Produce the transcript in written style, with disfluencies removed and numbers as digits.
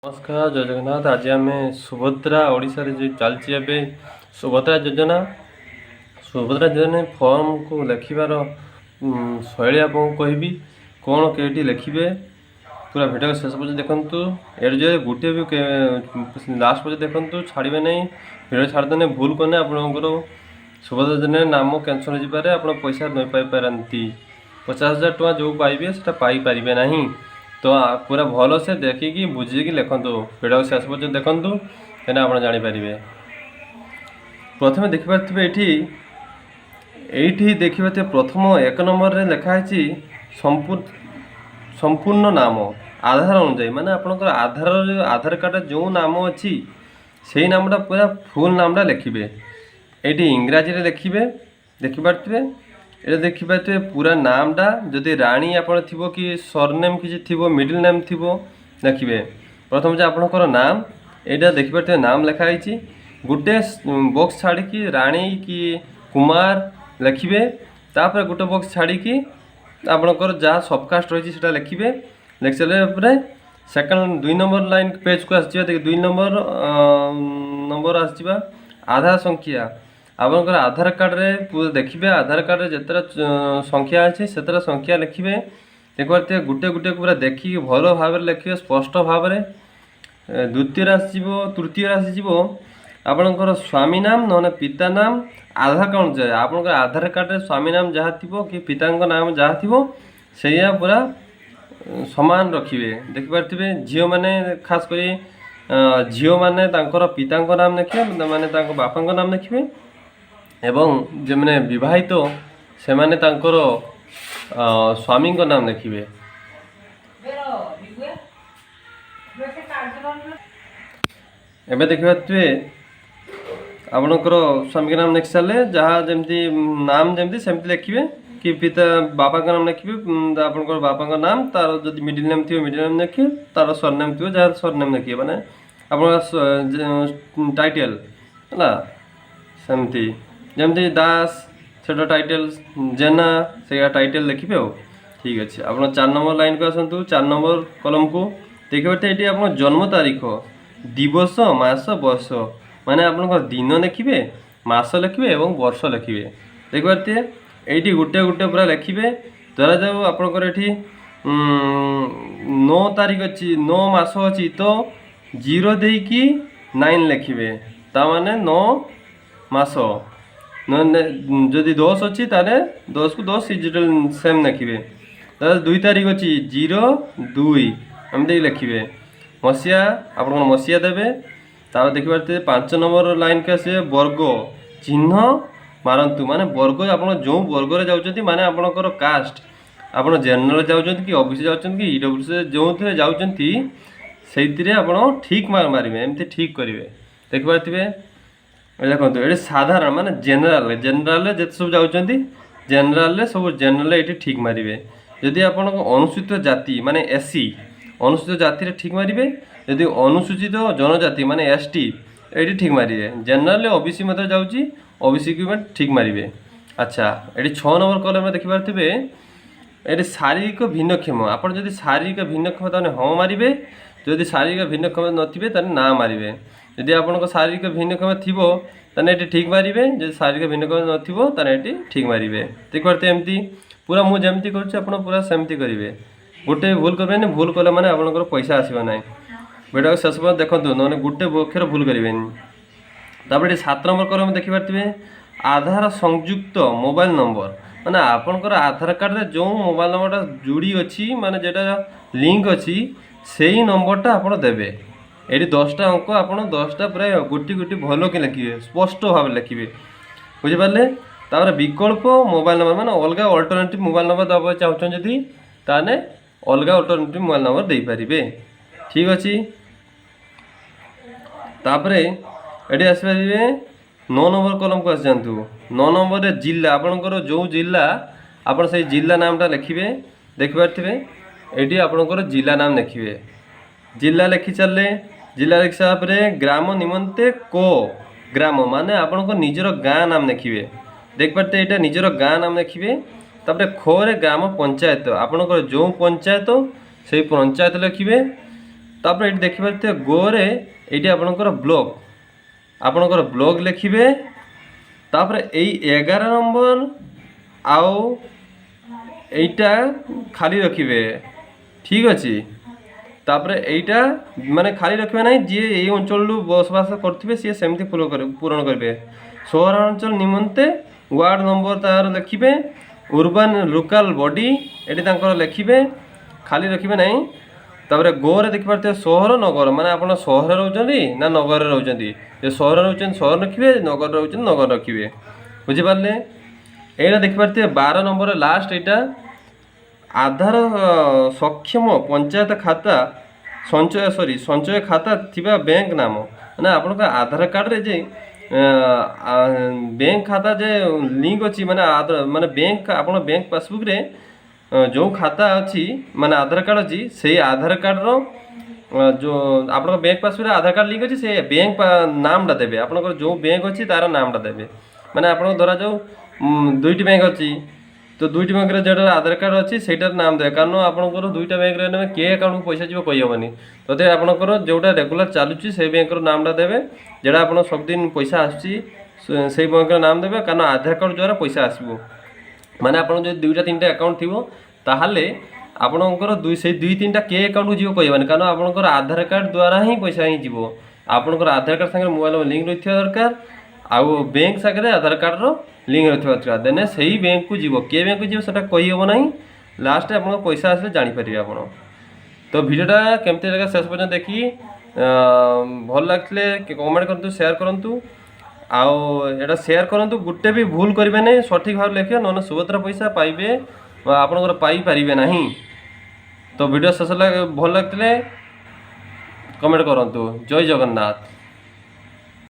नमस्कार जय जगन्नाथ। आज आम सुभद्रा ओडिशा रे जो चलती ए सुभद्रा योजना फॉर्म को लिखार शैली आपको कहबी कौन कईटी लिखे पूरा भिडियो शेष पर्यटन देखु। एट जो गोटे भी लास्ट पर्यटन देखु छाड़े नहीं भिडियो छाड़देने भूल करने आपंकर सुभद्रा योजना नाम कैंसल हो जाए आप पैसा नहीं पाई 50,000 टଙ୍କା जो पाइबे से पाइपर ना। तो पूरा भल से देखिकी बुझिकी लिखु भिडियो शेष पर्यटन देखु क्या आप जापर। प्रथम देखिपे ये देखिए प्रथम 1 नंबर रे लिखाई संपूर्ण नाम आधार अनुजाई माने आपनकर आधार कार्ड जो नाम अच्छी से नामटा पूरा फुल नामटा लिखिए। ये इंग्राजी रे लिखिए देखिपे ये देखिपे पूरा नामटा जदि राणी आपण थी कि सरनेम किसी थी मिडिल नेम थी लिखिए। प्रथम जो आपणकर नाम यहाँ देखिपे नाम लिखाई गोटे बॉक्स छाड़ी राणी कि कुमार लिखिए। तापर गोटे बॉक्स छाड़ी आपणकर जहाँ सबकास्ट रही है लिखिए। लिखि सारे सेकेंड 2 नंबर लाइन पेज को आस 2 नंबर आसवा आधार संख्या आपनकर आधार कार्ड रे देखिए। आधार कार्ड रे जितरा संख्या अच्छी से संख्या लिखिए। देखिए गोटे गोटे पूरा देखिए भल भाव लिखिए स्पष्ट भाव में। द्वितीय आसो तृतीय आसो आपनकर स्वामी नाम ना पिता नाम आधार कार्ड जाए आपनकर आधार कार्ड रे स्वामी नाम जहाँ थी कि पिता नाम जहाँ थी से पूरा समान रखिए। देखिपे झील मैंने खास कर झील मैंने पिता नाम लिखिए माने बापा नाम लिखिए एवं जो मैंने विवाहित से माने स्वामी नाम लिखिए। एबे देखिए आपनकर स्वामी नाम लिखि सारे जहाँ जमती नाम जमती सेमती लिखिए कि पिता बापा का नाम लिखिए आपनकर बापा का नाम तार जब मिडिल नेम थी मिडिल नेम लिखिए तार सरनेम थी जहाँ सरनेम लिखिए माने आपन टाइटल है सेमती जमती दास से टाइटल जेना से टाइटल लिखिए। ठीक अच्छे आप 4 नंबर लाइन को आसतु 4 नंबर कलम को देखिए ये आप जन्म तारीख दिवस मास वर्ष माने आपनकर दिन लिखिए मास लिखिए और वर्ष लिखिए। देखिए ये गोटे गोटे पूरा लिखिए धरा जाऊ आपनकर ये 9 तारीख अच्छी 9 मास अच्छी तो 0 देकी 9 लिखिए ताने 9 मास जदि 10 अच्छी ताने 10 को 10 सेम लिखिए। 2 तारीख अच्छी 0 2 एमती लिखिए मसीहा आप मसीहा देवे। तापर देखिए 5 नंबर लाइन के आसे वर्ग चिन्ह मारंतु माने वर्ग आप जो वर्ग रे जाउछंती माने आपनकर कास्ट आप जनरल जाउछंती कि ओबीसी जाउछंती कि ईडब्ल्यूसी जो थे जाउछंती सेइतिरे आप ठीक मारिबे एमती ठीक करिवे। देखिए देखो ये साधारण माने जनरल जनरल जिते सब जाउछंती जनरल सब जनरल ये ठीक मारिबे। यदि आप अनुसूचित जाति माने एससी अनुसूचित जाति रे ठीक मारिबे। यदि अनुसूचित जनजाति माने एसटी ये ठीक मारिबे। जनरल ओबीसी मत जाउची ओबीसी की ठीक मारिबे। अच्छा ये 6 नंबर कलम में देखिपे ये शारीरिक भिन्नक्षम आप शारीरिक भिन्नक्षम ताने हाँ मारिबे। जदि शारीरिक भिन्नक्षम नथिबे ताने ना मारिबे। यदि आपन शारीरिक भिन्नक्षम थिबो ताने ये ठीक मारिबे। जदि शारीरिक भिन्नक्षम नथिबो ताने ये ठीक मारिबे। देखते एमती पूरा मुझे जमती करुच्ची आप पूरा सेमती करेंगे। गोटे भूल करेंगे भूल कले मैंने आपंकर पैसा आसो ना। भिडियो शेष पर देखो ना गोटे अक्षर भूल करेंगे। तापर 7 नंबर कलम देखिपे आधार संयुक्त मोबाइल नंबर माने आपनकर आधार कार्ड रे जो मोबाइल नंबरटा जोड़ी अच्छी माने जेटा लिंक अच्छी से ही नंबरटा आप देवे। ये 10टा अंक आप 10टा प्राय गोटी गोटी भल कि लिखिए स्पष्ट भाव लिखिए बुझिपारे। तापर विकल्प मोबाइल नंबर माने अलग अल्टरनेटिव मोबाइल नंबर दबा चाहते जदि ताने अलग अल्टरनेटिव मोबाइल नंबर दे पारिबे। ठीक अच्छी तापर ये आसपारे 9 नंबर कलम को आस जातु 9 नंबर रे जिला आपनकर जो जिला आप जिला नामटा लिखिए। देखिपे ये आपनकर जिला नाम लिखिए। जिला लिखि सारे जिला लिखि सारे ग्राम निमंते को ग्राम माने आपनकर निजर गाँ नाम लिखिए। देखिपे यहाँ निजर गाँ नाम लिखिए। तापर खोरे ग्राम पंचायत आपनकर जो पंचायत से पंचायत लिखिए ତାପରେ ଏଠି ଦେଖିପାରୁଥିବେ ଗୋରେ ଏଇଠି ଆପଣଙ୍କର ବ୍ଲକ୍ ଲେଖିବେ। ତାପରେ ଏଇ 11 ନମ୍ବର ଆଉ এইটা খালি ରଖିବେ। ଠିକ୍ ଅଛି। ତାପରେ এইଟା ମାନେ ଖାଲି ରଖିବେ ନାହିଁ, ଯିଏ ଏଇ ଅଞ୍ଚଳରୁ ବସବାସ କରୁଥିବେ ସିଏ ସେମିତି ପୂରଣ କରିବେ। ସହରାଞ୍ଚଳ ନିମନ୍ତେ ୱାର୍ଡ଼ ନମ୍ବର ତାର ଲେଖିବେ। ଉର୍ବାନ୍ ଲୋକାଲ ବଡି ଏଠି ତାଙ୍କର ଲେଖିବେ, ଖାଲି ରଖିବେ ନାହିଁ। ତାପରେ ଗୋରେ ଦେଖିପାରୁଥିବେ ସହର ନଗର, ମାନେ ଆପଣ ସହରରେ ରହୁଛନ୍ତି ନା ନଗରରେ ରହୁଛନ୍ତି। ଯେ ସହରରେ ରହୁଛନ୍ତି ସହର ରଖିବେ, ନଗରରେ ରହୁଛନ୍ତି ନଗର ରଖିବେ। ବୁଝିପାରିଲେ? এইটা ଦେଖିପାରୁଥିବେ 12 ନମ୍ବର ଲାଷ୍ଟ ଏଇଟା ଆଧାର ସକ୍ଷମ ପଞ୍ଚାୟତ ଖାତା ସଞ୍ଚୟ ଖାତା ଥିବା ବ୍ୟାଙ୍କ ନାମ। ମାନେ ଆପଣଙ୍କ ଆଧାର କାର୍ଡ଼ରେ ଯେ ବ୍ୟାଙ୍କ ଖାତା ଯେ ଲିଙ୍କ ଅଛି, ମାନେ ବ୍ୟାଙ୍କ ଆପଣ ବ୍ୟାଙ୍କ ପାସବୁକ୍ରେ ଯେଉଁ ଖାତା ଅଛି ମାନେ ଆଧାର କାର୍ଡ଼ ଅଛି, ସେଇ ଆଧାର କାର୍ଡ଼ର ଯେଉଁ ଆପଣଙ୍କ ବ୍ୟାଙ୍କ ପାସବୁକ୍ରେ ଆଧାର କାର୍ଡ଼ ଲିଙ୍କ ଅଛି, ସେ ବ୍ୟାଙ୍କ ନାମଟା ଦେବେ। ଆପଣଙ୍କର ଯେଉଁ ବ୍ୟାଙ୍କ ଅଛି ତାର ନାମଟା ଦେବେ। ମାନେ ଆପଣଙ୍କ ଧରାଯାଉ ଦୁଇଟି ବ୍ୟାଙ୍କ ଅଛି, ତ ଦୁଇଟି ବ୍ୟାଙ୍କରେ ଯେଉଁଟା ଆଧାର କାର୍ଡ଼ ଅଛି ସେଇଟାର ନାମ ଦେବେ। କାରଣ ଆପଣଙ୍କର ଦୁଇଟା ବ୍ୟାଙ୍କରେ ନେବେ, କେ ଆକାଉଣ୍ଟକୁ ପଇସା ଯିବ କହିହେବନି। ତଥାପି ଆପଣଙ୍କର ଯେଉଁଟା ରେଗୁଲାର ଚାଲୁଛି ସେଇ ବ୍ୟାଙ୍କର ନାମଟା ଦେବେ। ଯେଉଁଟା ଆପଣ ସବୁଦିନ ପଇସା ଆସୁଛି ସେଇ ବ୍ୟାଙ୍କର ନାମ ଦେବେ, କାରଣ ଆଧାର କାର୍ଡ଼ ଦ୍ୱାରା ପଇସା ଆସିବ। ମାନେ ଆପଣ ଯଦି 2ଟା 3ଟା ଆକାଉଣ୍ଟ ଥିବ ତାହେଲେ ଆପଣଙ୍କର ସେଇ 2-3ଟା କେ ଆକାଉଣ୍ଟକୁ ଯିବ କହିହେବନି, କାରଣ ଆପଣଙ୍କର ଆଧାର କାର୍ଡ଼ ଦ୍ୱାରା ହିଁ ପଇସା ହିଁ ଯିବ। ଆପଣଙ୍କର ଆଧାର କାର୍ଡ଼ ସାଙ୍ଗରେ ମୋବାଇଲ ଲିଙ୍କ ରହିଥିବା ଦରକାର, ଆଉ ବ୍ୟାଙ୍କ ସାଙ୍ଗରେ ଆଧାର କାର୍ଡ଼ର ଲିଙ୍କ ରହିଥିବା ଦରକାର। ଦେନେ ସେଇ ବ୍ୟାଙ୍କକୁ ଯିବ। କେ ବ୍ୟାଙ୍କକୁ ଯିବ ସେଟା କହିହେବ ନାହିଁ। ଲାଷ୍ଟରେ ଆପଣଙ୍କ ପଇସା ଆସିଲେ ଜାଣିପାରିବେ ଆପଣ। ତ ଭିଡ଼ିଓଟା କେମିତି ଲାଗିଲା ଶେଷ ପର୍ଯ୍ୟନ୍ତ ଦେଖିକି ଭଲ ଲାଗିଥିଲେ କମେଣ୍ଟ କରନ୍ତୁ, ସେୟାର କରନ୍ତୁ। ଆଉ ଏଇଟା ସେୟାର କରନ୍ତୁ, ଗୋଟେ ବି ଭୁଲ କରିବେନି, ସଠିକ୍ ଭାବରେ ଲେଖିବେ, ନହେଲେ ସୁଭଦ୍ରା ପଇସା ପାଇବେ ଆପଣଙ୍କର ପାଇପାରିବେ ନାହିଁ। ତ ଭିଡ଼ିଓ ଶେଷ ଭଲ ଲାଗିଥିଲେ କମେଣ୍ଟ କରନ୍ତୁ। ଜୟ ଜଗନ୍ନାଥ।